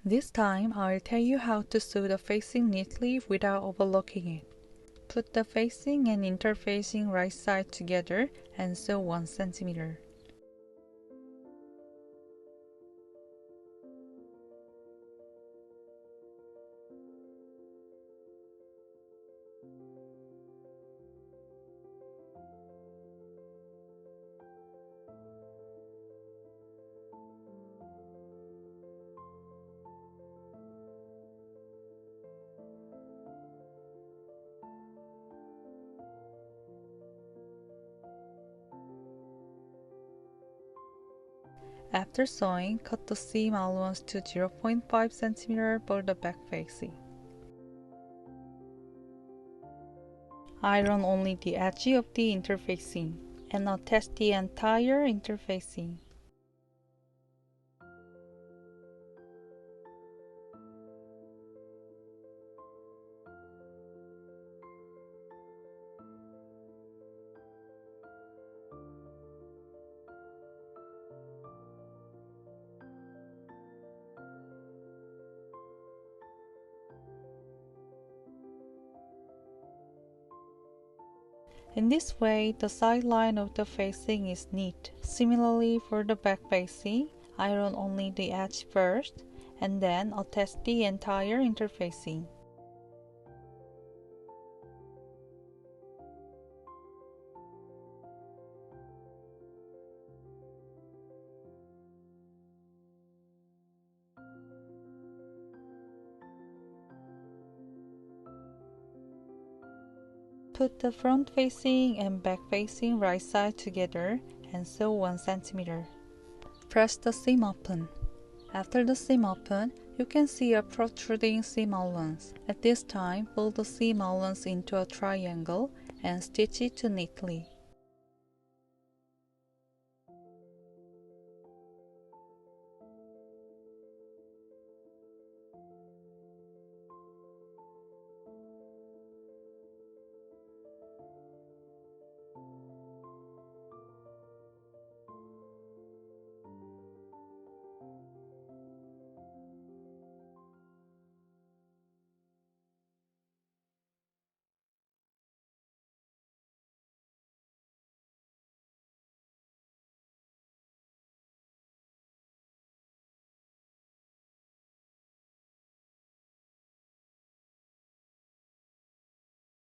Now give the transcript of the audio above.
This time, I'll tell you how to sew the facing neatly without overlocking it. Put the facing and interfacing right side together and sew 1 cm. After sewing, cut the seam allowance to 0.5 cm for the back facing. Iron only the edge of the interfacing and attach the entire interfacing. In this way, the side line of the facing is neat. Similarly, for the back facing, iron only the edge first and then attach the entire interfacing. Put the front facing and back facing right side together and sew 1 cm. Press the seam open. After the seam open, you can see a protruding seam allowance. At this time, fold the seam allowance into a triangle and stitch it neatly.